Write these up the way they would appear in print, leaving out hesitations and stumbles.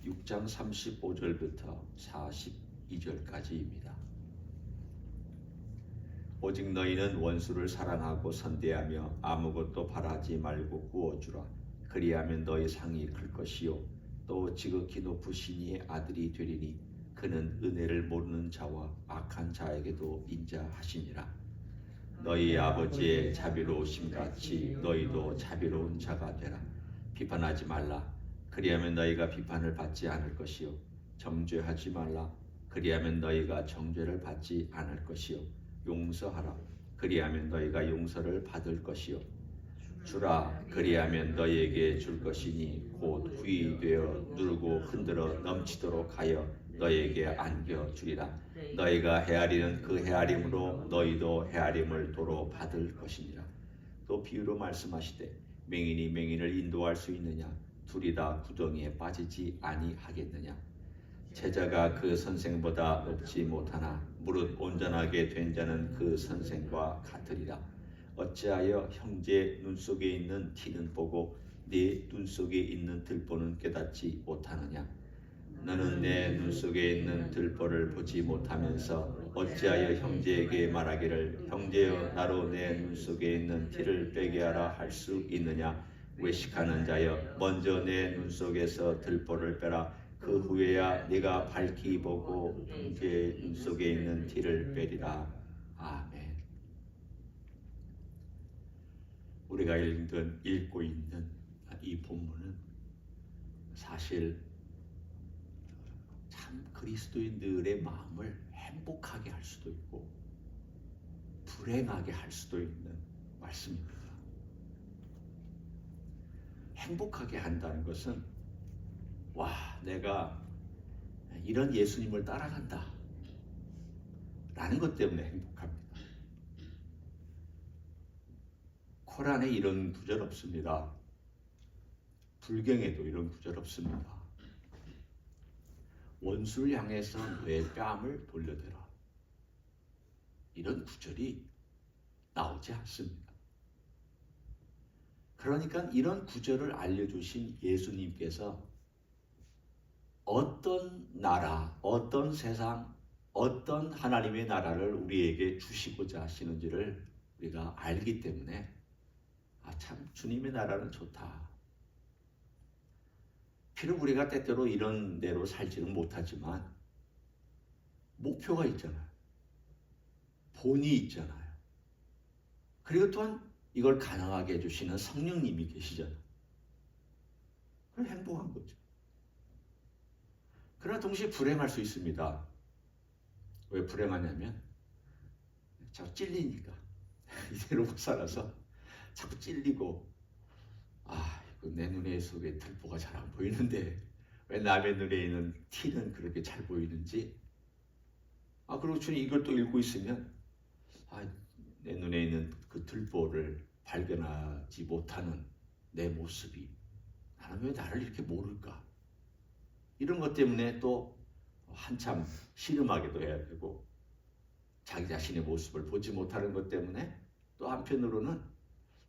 6장 35절부터 42절까지입니다. 오직 너희는 원수를 사랑하고 선대하며 아무것도 바라지 말고 구워주라. 그리하면 너희 상이 클 것이요 또 지극히 높으신 이의 아들이 되리니 그는 은혜를 모르는 자와 악한 자에게도 인자하시니라. 너희 아버지의 자비로우심 같이 너희도 자비로운 자가 되라. 비판하지 말라. 그리하면 너희가 비판을 받지 않을 것이요 정죄하지 말라. 그리하면 너희가 정죄를 받지 않을 것이요 용서하라. 그리하면 너희가 용서를 받을 것이요 주라. 그리하면 너희에게 줄 것이니 곧 후히 되어 누르고 흔들어 넘치도록 하여 너희에게 안겨주리라. 너희가 헤아리는 그 헤아림으로 너희도 헤아림을 도로 받을 것이니라. 또 비유로 말씀하시되 맹인이 맹인을 인도할 수 있느냐? 둘이 다 구덩이에 빠지지 아니하겠느냐? 제자가 그 선생보다 높지 못하나 무릇 온전하게 된 자는 그 선생과 같으리라. 어찌하여 형제 눈 속에 있는 티는 보고 네 눈 속에 있는 들보는 깨닫지 못하느냐? 너는 내 눈 속에 있는 들보를 보지 못하면서 어찌하여 형제에게 말하기를 형제여 나로 내 눈 속에 있는 티를 빼게 하라 할 수 있느냐? 외식하는 자여 먼저 내 눈 속에서 들보를 빼라. 그 후에야 네가 밝히 보고 형제의 눈 속에 있는 티를 빼리라. 아멘. 우리가 읽고 있는 이 본문은 사실 참 그리스도인들의 마음을 행복하게 할 수도 있고 불행하게 할 수도 있는 말씀입니다. 행복하게 한다는 것은 내가 이런 예수님을 따라간다 라는 것 때문에 행복합니다. 코란에 이런 구절 없습니다. 불경에도 이런 구절 없습니다. 원수를 향해서 내 뺨을 돌려대라. 이런 구절이 나오지 않습니다. 그러니까 이런 구절을 알려주신 예수님께서 어떤 나라, 어떤 세상, 어떤 하나님의 나라를 우리에게 주시고자 하시는지를 우리가 알기 때문에 참 주님의 나라는 좋다. 비록 우리가 때때로 이런 대로 살지는 못하지만 목표가 있잖아요. 본이 있잖아요. 그리고 또한 이걸 가능하게 해주시는 성령님이 계시잖아요. 그럼 행복한 거죠. 그러나 동시에 불행할 수 있습니다. 왜 불행하냐면 자꾸 찔리니까 이대로 못 살아서 자꾸 찔리고 내 눈에 속에 들보가 잘 안 보이는데 왜 남의 눈에 있는 티는 그렇게 잘 보이는지 그리고 주님 이걸 또 읽고 있으면 내 눈에 있는 그 들보를 발견하지 못하는 내 모습이 나는 왜 나를 이렇게 모를까? 이런 것 때문에 또 한참 신음하기도 해야 되고 자기 자신의 모습을 보지 못하는 것 때문에 또 한편으로는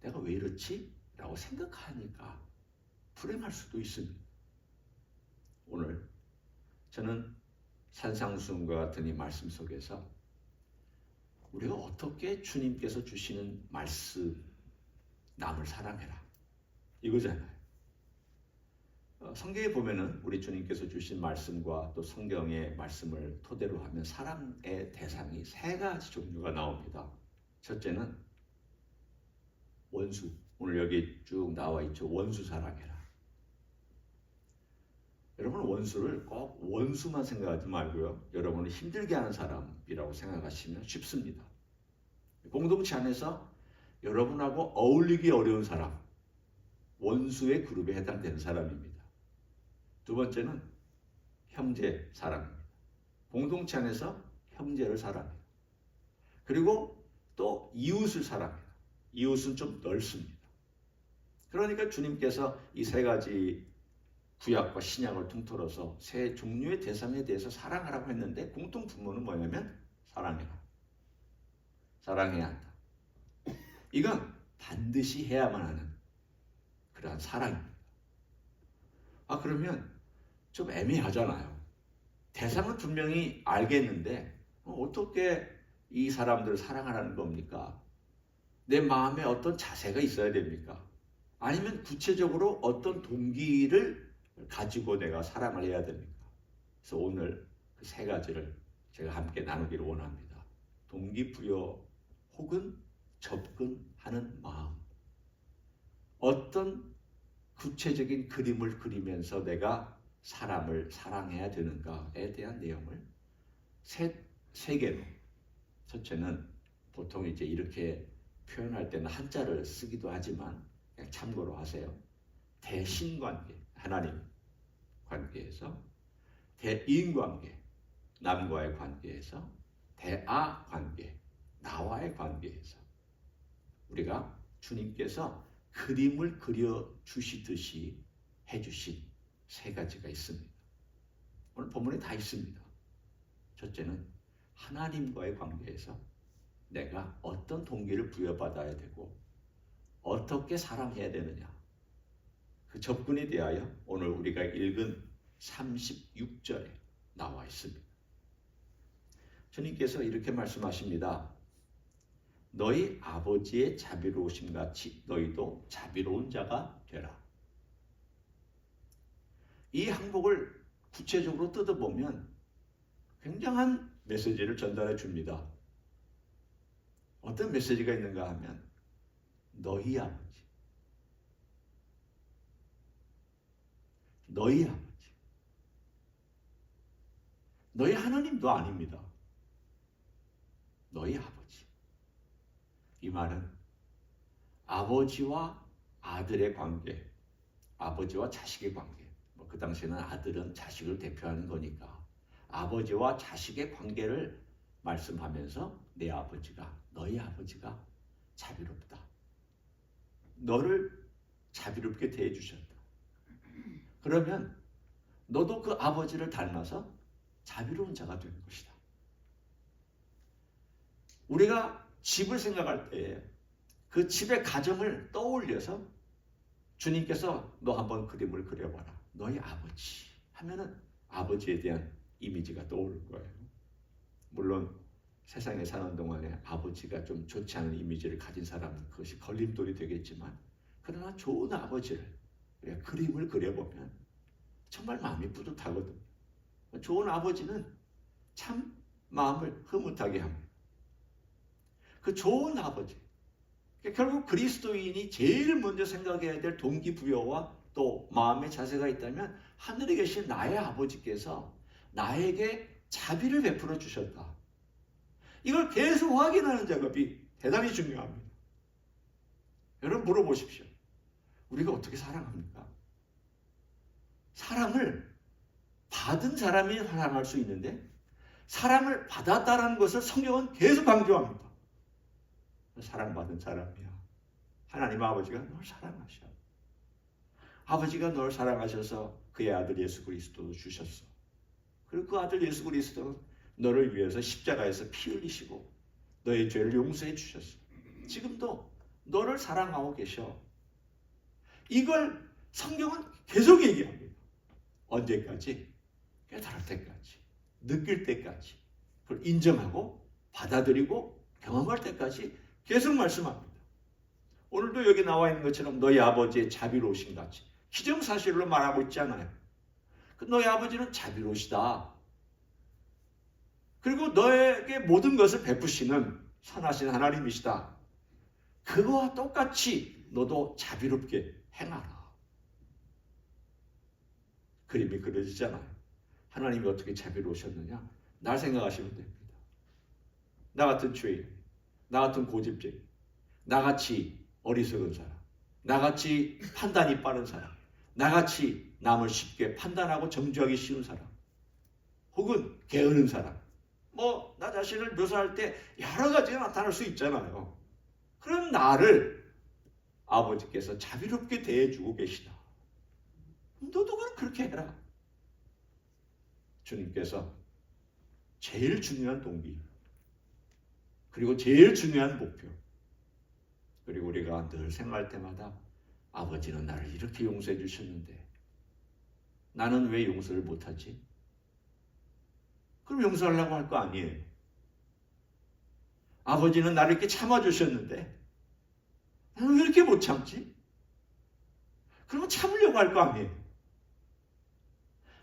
내가 왜 이렇지? 라고 생각하니까 불행할 수도 있습니다. 오늘 저는 산상수훈과 같은 이 말씀 속에서 우리가 어떻게 주님께서 주시는 말씀, 남을 사랑해라 이거잖아요. 성경에 보면은 우리 주님께서 주신 말씀과 또 성경의 말씀을 토대로 하면 사랑의 대상이 세 가지 종류가 나옵니다. 첫째는 원수, 오늘 여기 쭉 나와 있죠. 원수 사랑해라. 여러분 원수를 꼭 원수만 생각하지 말고요. 여러분을 힘들게 하는 사람이라고 생각하시면 쉽습니다. 공동체 안에서 여러분하고 어울리기 어려운 사람, 원수의 그룹에 해당되는 사람입니다. 두 번째는 형제 사랑입니다. 공동체 안에서 형제를 사랑해요. 그리고 또 이웃을 사랑해요. 이웃은 좀 넓습니다. 그러니까 주님께서 이 세 가지 구약과 신약을 통틀어서 세 종류의 대상에 대해서 사랑하라고 했는데 공통 분모는 뭐냐면 사랑해라. 사랑해야 한다. 이건 반드시 해야만 하는 그러한 사랑입니다. 그러면 좀 애매하잖아요. 대상은 분명히 알겠는데 어떻게 이 사람들을 사랑하라는 겁니까? 내 마음에 어떤 자세가 있어야 됩니까? 아니면 구체적으로 어떤 동기를 가지고 내가 사랑을 해야 됩니까? 그래서 오늘 그 세 가지를 제가 함께 나누기를 원합니다. 동기부여 혹은 접근하는 마음. 어떤 구체적인 그림을 그리면서 내가 사람을 사랑해야 되는가에 대한 내용을 세 개로. 첫째는 보통 이제 이렇게 표현할 때는 한자를 쓰기도 하지만 그냥 참고로 하세요. 대신관계, 하나님 관계에서, 대인관계, 남과의 관계에서, 대아관계, 나와의 관계에서 우리가 주님께서 그림을 그려주시듯이 해주신 세 가지가 있습니다. 오늘 본문에 다 있습니다. 첫째는 하나님과의 관계에서 내가 어떤 동기를 부여받아야 되고 어떻게 사랑해야 되느냐, 그 접근에 대하여 오늘 우리가 읽은 36절에 나와 있습니다. 주님께서 이렇게 말씀하십니다. 너희 아버지의 자비로우심 같이 너희도 자비로운 자가 되라. 이 항목을 구체적으로 뜯어보면 굉장한 메시지를 전달해 줍니다. 어떤 메시지가 있는가 하면 너희 아버지, 너희 아버지, 너희 하나님도 아닙니다. 너희 아버지. 이 말은 아버지와 아들의 관계, 아버지와 자식의 관계. 그 당시에는 아들은 자식을 대표하는 거니까 아버지와 자식의 관계를 말씀하면서 내 아버지가, 너희 아버지가 자비롭다. 너를 자비롭게 대해주셨다. 그러면 너도 그 아버지를 닮아서 자비로운 자가 되는 것이다. 우리가 집을 생각할 때 그 집의 가정을 떠올려서 주님께서 너 한번 그림을 그려봐라. 너희 아버지 하면은 아버지에 대한 이미지가 떠오를 거예요. 물론 세상에 사는 동안에 아버지가 좀 좋지 않은 이미지를 가진 사람은 그것이 걸림돌이 되겠지만, 그러나 좋은 아버지를 그림을 그려보면 정말 마음이 뿌듯하거든요. 좋은 아버지는 참 마음을 흐뭇하게 합니다. 그 좋은 아버지, 결국 그리스도인이 제일 먼저 생각해야 될 동기부여와 또 마음의 자세가 있다면 하늘에 계신 나의 아버지께서 나에게 자비를 베풀어 주셨다. 이걸 계속 확인하는 작업이 대단히 중요합니다. 여러분 물어보십시오. 우리가 어떻게 사랑합니까? 사랑을 받은 사람이 사랑할 수 있는데 사랑을 받았다는 것을 성경은 계속 강조합니다. 사랑받은 사람이야. 하나님 아버지가 널 사랑하셔. 아버지가 널 사랑하셔서 그의 아들 예수 그리스도를 주셨어. 그리고 그 아들 예수 그리스도는 너를 위해서 십자가에서 피 흘리시고 너의 죄를 용서해 주셨어. 지금도 너를 사랑하고 계셔. 이걸 성경은 계속 얘기합니다. 언제까지? 깨달을 때까지, 느낄 때까지, 그걸 인정하고 받아들이고 경험할 때까지 계속 말씀합니다. 오늘도 여기 나와 있는 것처럼 너희 아버지의 자비로우신 같이 기정사실로 말하고 있잖아요. 너희 아버지는 자비로우시다. 그리고 너에게 모든 것을 베푸시는 선하신 하나님이시다. 그거와 똑같이 너도 자비롭게 행하라. 그림이 그려지잖아요. 하나님이 어떻게 자비로우셨느냐? 날 생각하시면 됩니다. 나 같은 죄인, 나 같은 고집쟁이, 나같이 어리석은 사람, 나같이 판단이 빠른 사람, 나같이 남을 쉽게 판단하고 정죄하기 쉬운 사람, 혹은 게으른 사람, 나 자신을 묘사할 때 여러 가지가 나타날 수 있잖아요. 그런 나를 아버지께서 자비롭게 대해주고 계시다. 너도 그렇게 해라. 주님께서 제일 중요한 동기, 그리고 제일 중요한 목표, 그리고 우리가 늘 생각할 때마다 아버지는 나를 이렇게 용서해 주셨는데 나는 왜 용서를 못하지? 그럼 용서하려고 할 거 아니에요. 아버지는 나를 이렇게 참아주셨는데 나는 왜 이렇게 못 참지? 그러면 참으려고 할 거 아니에요.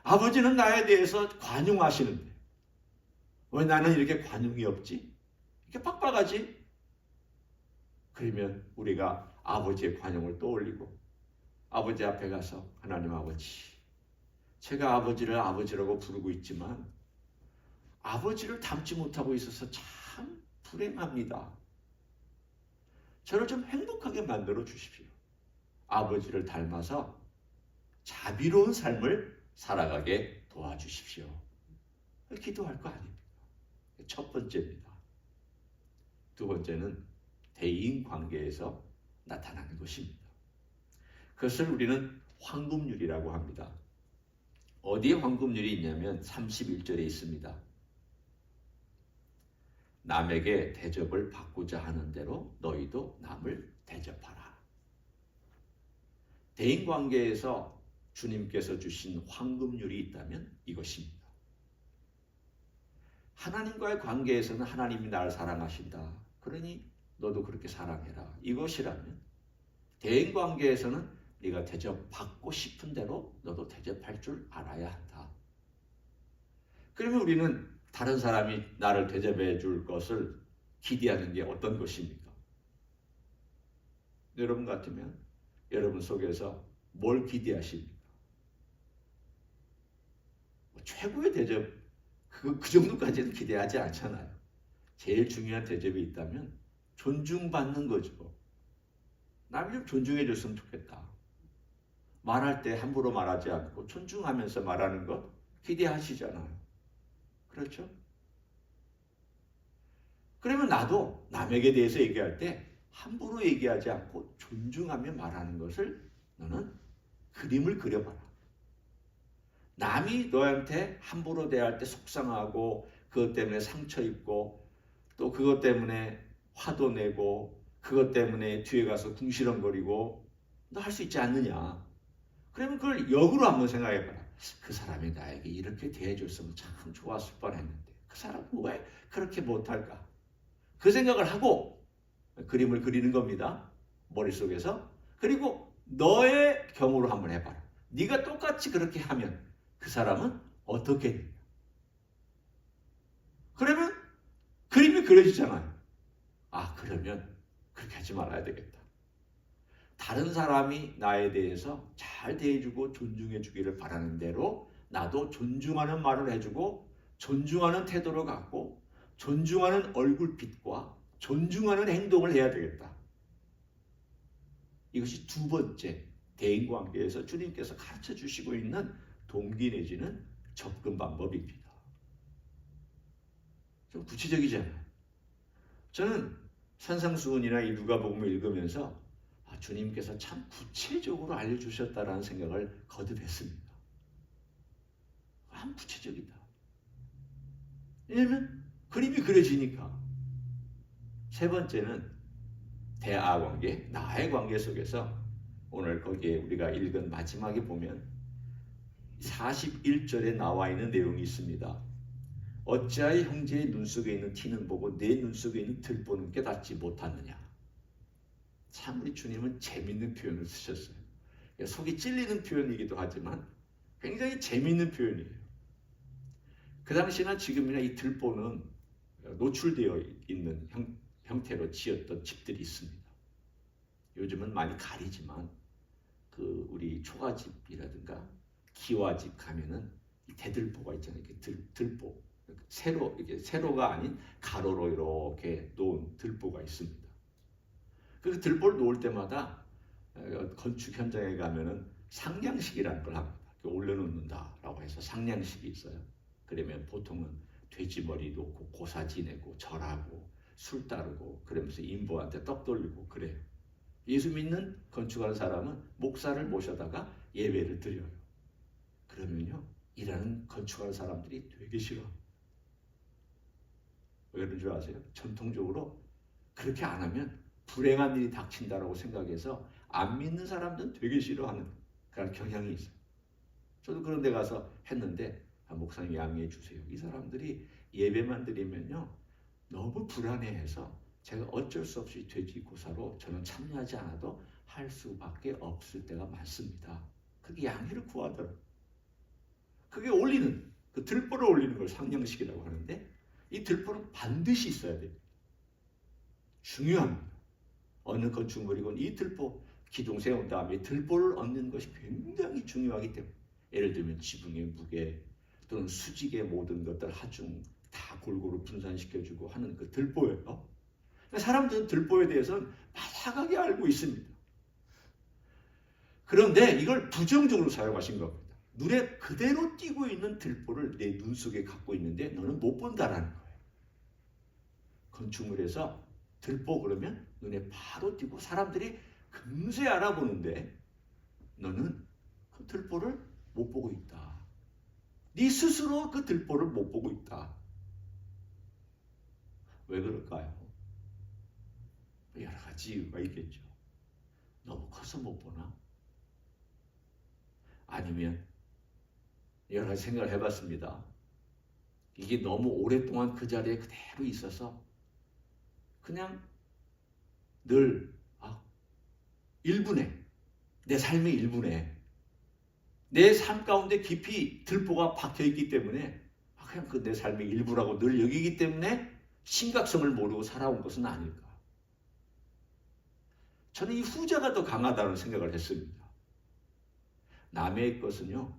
아버지는 나에 대해서 관용하시는데 왜 나는 이렇게 관용이 없지? 이렇게 빡빡하지? 그러면 우리가 아버지의 관용을 떠올리고 아버지 앞에 가서 하나님 아버지, 제가 아버지를 아버지라고 부르고 있지만 아버지를 닮지 못하고 있어서 참 불행합니다. 저를 좀 행복하게 만들어 주십시오. 아버지를 닮아서 자비로운 삶을 살아가게 도와주십시오. 기도할 거 아닙니까? 첫 번째입니다. 두 번째는 대인 관계에서 나타나는 것입니다. 그것을 우리는 황금률이라고 합니다. 어디에 황금률이 있냐면 31절에 있습니다. 남에게 대접을 받고자 하는 대로 너희도 남을 대접하라. 대인관계에서 주님께서 주신 황금률이 있다면 이것입니다. 하나님과의 관계에서는 하나님이 나를 사랑하신다. 그러니 너도 그렇게 사랑해라. 이것이라면 대인관계에서는 네가 대접받고 싶은 대로 너도 대접할 줄 알아야 한다. 그러면 우리는 다른 사람이 나를 대접해 줄 것을 기대하는 게 어떤 것입니까? 여러분 같으면 여러분 속에서 뭘 기대하십니까? 최고의 대접, 그 정도까지는 기대하지 않잖아요. 제일 중요한 대접이 있다면 존중받는 거죠. 남이 좀 존중해 줬으면 좋겠다. 말할 때 함부로 말하지 않고 존중하면서 말하는 것 기대하시잖아요. 그렇죠? 그러면 나도 남에게 대해서 얘기할 때 함부로 얘기하지 않고 존중하며 말하는 것을 너는 그림을 그려봐라. 남이 너한테 함부로 대할 때 속상하고 그것 때문에 상처 입고 또 그것 때문에 화도 내고 그것 때문에 뒤에 가서 궁시렁거리고 너 할 수 있지 않느냐. 그러면 그걸 역으로 한번 생각해봐라. 그 사람이 나에게 이렇게 대해줬으면 참 좋았을 뻔했는데 그 사람은 왜 그렇게 못할까? 그 생각을 하고 그림을 그리는 겁니다. 머릿속에서. 그리고 너의 경우로 한번 해봐라. 네가 똑같이 그렇게 하면 그 사람은 어떻게 했느냐. 그러면 그림이 그려지잖아요. 아, 그러면 그렇게 하지 말아야 되겠다. 다른 사람이 나에 대해서 잘 대해주고 존중해 주기를 바라는 대로 나도 존중하는 말을 해주고 존중하는 태도를 갖고 존중하는 얼굴빛과 존중하는 행동을 해야 되겠다. 이것이 두 번째 대인관계에서 주님께서 가르쳐 주시고 있는 동기 내지는 접근 방법입니다. 좀 구체적이잖아요. 저는 산상수훈이나 이 누가복음을 읽으면서 주님께서 참 구체적으로 알려주셨다라는 생각을 거듭했습니다. 참 구체적이다. 왜냐하면 그림이 그려지니까. 세 번째는 대아 관계, 나의 관계 속에서 오늘 거기에 우리가 읽은 마지막에 보면 41절에 나와 있는 내용이 있습니다. 어찌하여 형제의 눈 속에 있는 티는 보고 내 눈 속에 있는 들보는 깨닫지 못하느냐. 참 우리 주님은 재밌는 표현을 쓰셨어요. 속이 찔리는 표현이기도 하지만 굉장히 재밌는 표현이에요. 그 당시나 지금이나 이 들보는 노출되어 있는 형태로 지었던 집들이 있습니다. 요즘은 많이 가리지만 그 우리 초가집이라든가 기와집 가면은 이 대들보가 있잖아요. 이렇게 들보 세로 이렇게 세로가 아닌 가로로 이렇게 놓은 들보가 있습니다. 그 들보를 놓을 때마다 건축 현장에 가면은 상냥식이라는 걸 합니다. 올려놓는다라고 해서 상냥식이 있어요. 그러면 보통은 돼지머리 놓고 고사 지내고 절하고 술 따르고 그러면서 인부한테 떡 돌리고 그래요. 예수 믿는 건축하는 사람은 목사를 모셔다가 예배를 드려요. 그러면요 일하는 건축하는 사람들이 되게 싫어합니다. 왜 그런 줄 아세요? 전통적으로 그렇게 안 하면 불행한 일이 닥친다라고 생각해서 안 믿는 사람들은 되게 싫어하는 그런 경향이 있어요. 저도 그런 데 가서 했는데 목사님 양해해 주세요. 이 사람들이 예배만 드리면요 너무 불안해해서 제가 어쩔 수 없이 돼지고사로 저는 참여하지 않아도 할 수밖에 없을 때가 많습니다. 그게 양해를 구하더라고요. 그게 올리는 그 들보를 올리는 걸 상냥식이라고 하는데 이 들보는 반드시 있어야 돼요. 중요합니다. 어느 건축물이건 이 들보 기둥 세운 다음에 들보를 얻는 것이 굉장히 중요하기 때문에 예를 들면 지붕의 무게 또는 수직의 모든 것들 하중 다 골고루 분산시켜주고 하는 그 들보예요. 사람들은 들보에 대해서는 바삭하게 알고 있습니다. 그런데 이걸 부정적으로 사용하신 겁니다. 눈에 그대로 띄고 있는 들보를 내 눈 속에 갖고 있는데 너는 못 본다라는 거예요. 건축물에서 들보 그러면 눈에 바로 띄고 사람들이 금세 알아보는데 너는 그 들보를 못 보고 있다. 네 스스로 그 들보를 못 보고 있다. 왜 그럴까요? 여러 가지 이유가 있겠죠. 너무 커서 못 보나? 아니면 여러 가지 생각을 해봤습니다. 이게 너무 오랫동안 그 자리에 그대로 있어서 그냥 늘 일부네. 내 삶의 일부네. 내 삶 가운데 깊이 들보가 박혀있기 때문에 그냥 그 내 삶의 일부라고 늘 여기기 때문에 심각성을 모르고 살아온 것은 아닐까. 저는 이 후자가 더 강하다는 생각을 했습니다. 남의 것은요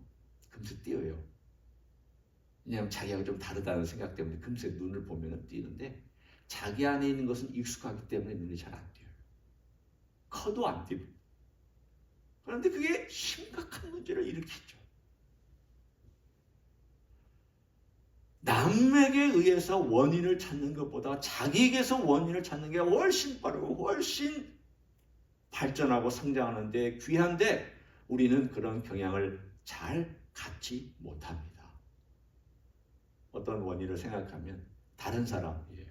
금세 띄어요. 왜냐하면 자기하고 좀 다르다는 생각 때문에 금세 눈을 보면 띄는데 자기 안에 있는 것은 익숙하기 때문에 눈이 잘 안 띄어요. 커도 안 띄고. 그런데 그게 심각한 문제를 일으키죠. 남에게 의해서 원인을 찾는 것보다 자기에게서 원인을 찾는 게 훨씬 빠르고 훨씬 발전하고 성장하는 데 귀한데 우리는 그런 경향을 잘 갖지 못합니다. 어떤 원인을 생각하면 다른 사람이에요.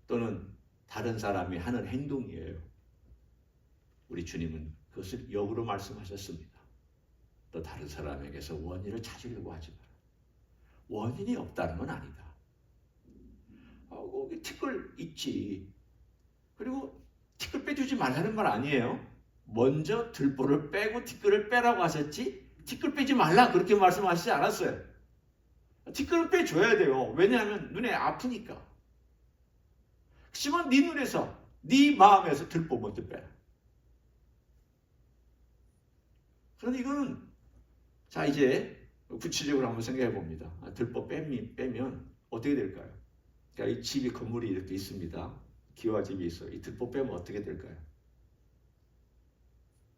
또는 다른 사람이 하는 행동이에요. 우리 주님은 그것을 역으로 말씀하셨습니다. 또 다른 사람에게서 원인을 찾으려고 하지 마라. 원인이 없다는 건 아니다. 거기 티끌 있지. 그리고 티끌 빼주지 말라는 말 아니에요. 먼저 들보를 빼고 티끌을 빼라고 하셨지 티끌 빼지 말라 그렇게 말씀하시지 않았어요. 티끌을 빼줘야 돼요. 왜냐하면 눈에 아프니까. 하지만 네 눈에서 네 마음에서 들보 먼저 빼라. 그런데 이거는 자 이제 구체적으로 한번 생각해 봅니다. 들보 빼면 어떻게 될까요? 그러니까 이 집이 건물이 이렇게 있습니다. 기와집이 있어요. 이 들보 빼면 어떻게 될까요?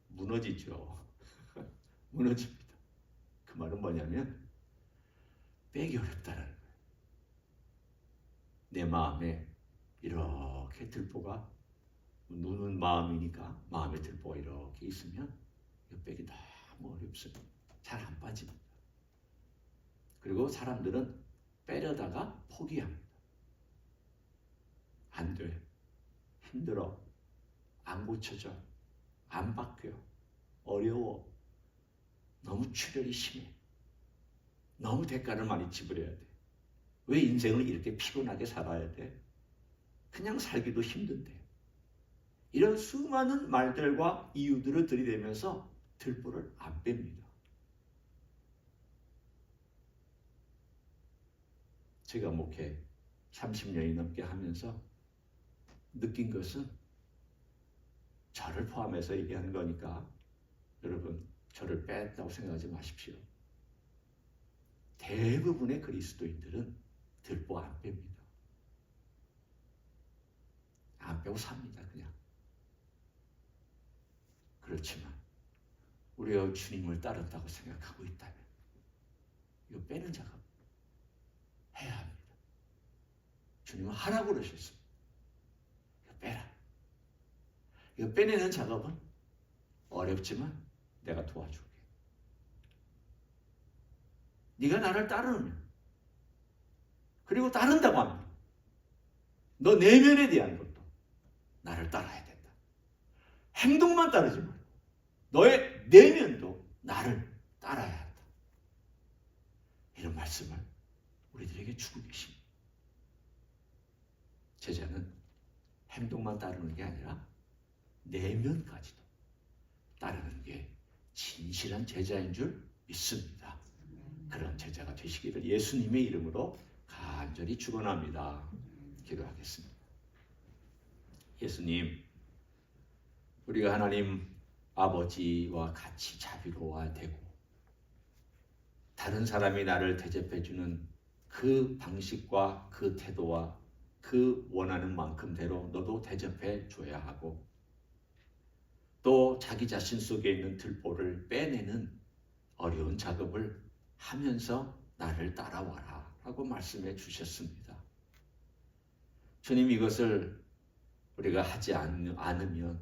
무너지죠. 무너집니다. 그 말은 뭐냐면 빼기 어렵다는 거예요. 내 마음에 이렇게 들보가 눈은 마음이니까 마음에 들보가 이렇게 있으면 이거 빼기 너무 어렵습니다. 잘 안 빠집니다. 그리고 사람들은 빼려다가 포기합니다. 안 돼. 힘들어. 안 고쳐져. 안 바뀌어. 어려워. 너무 출혈이 심해. 너무 대가를 많이 지불해야 돼. 왜 인생을 이렇게 피곤하게 살아야 돼? 그냥 살기도 힘든데. 이런 수많은 말들과 이유들을 들이대면서 들보를 안 뺍니다. 제가 목회 30년이 넘게 하면서 느낀 것은 저를 포함해서 얘기하는 거니까 여러분 저를 뺐다고 생각하지 마십시오. 대부분의 그리스도인들은 들보 안 뺍니다. 안 빼고 삽니다. 그냥. 그렇지만 우리가 주님을 따른다고 생각하고 있다면 이거 빼는 작업 해야 합니다. 주님은 하라고 그러셨습니다. 이거 빼라. 이거 빼내는 작업은 어렵지만 내가 도와줄게. 네가 나를 따르면 그리고 따른다고 합니다. 너 내면에 대한 것도 나를 따라야 된다. 행동만 따르지 말고 너의 내면도 나를 따라야 한다. 이런 말씀을 우리들에게 주고 계십니다. 제자는 행동만 따르는 게 아니라 내면까지도 따르는 게 진실한 제자인 줄 믿습니다. 그런 제자가 되시기를 예수님의 이름으로 간절히 축원합니다. 기도하겠습니다. 예수님, 우리가 하나님 아버지와 같이 자비로워야 되고 다른 사람이 나를 대접해주는 그 방식과 그 태도와 그 원하는 만큼대로 너도 대접해 줘야 하고 또 자기 자신 속에 있는 들보를 빼내는 어려운 작업을 하면서 나를 따라와라 라고 말씀해 주셨습니다. 주님, 이것을 우리가 하지 않으면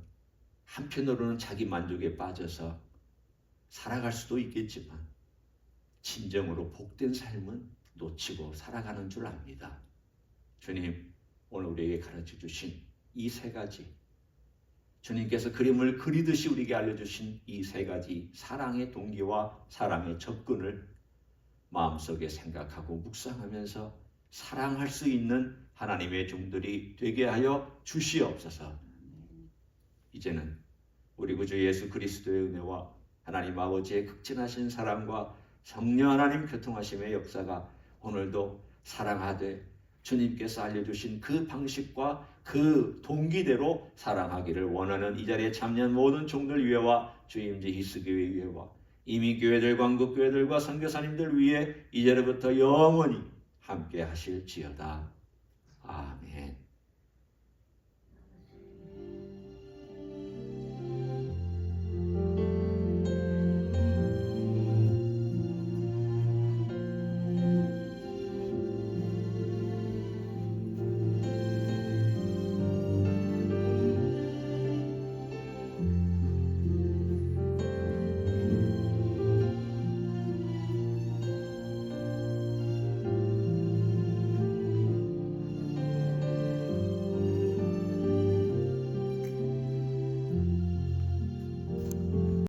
한편으로는 자기 만족에 빠져서 살아갈 수도 있겠지만 진정으로 복된 삶은 놓치고 살아가는 줄 압니다. 주님, 오늘 우리에게 가르쳐 주신 이 세 가지, 주님께서 그림을 그리듯이 우리에게 알려주신 이 세 가지 사랑의 동기와 사랑의 접근을 마음속에 생각하고 묵상하면서 사랑할 수 있는 하나님의 종들이 되게 하여 주시옵소서. 이제는 우리 구주 예수 그리스도의 은혜와 하나님 아버지의 극진하신 사랑과 성령 하나님 교통하심의 역사가 오늘도 사랑하되 주님께서 알려주신 그 방식과 그 동기대로 사랑하기를 원하는 이 자리에 참여한 모든 종들 위에와 주임제 히스교회 위에와 이미 교회들, 광국교회들과 선교사님들 위에 이제부터 영원히 함께 하실지어다. 아멘.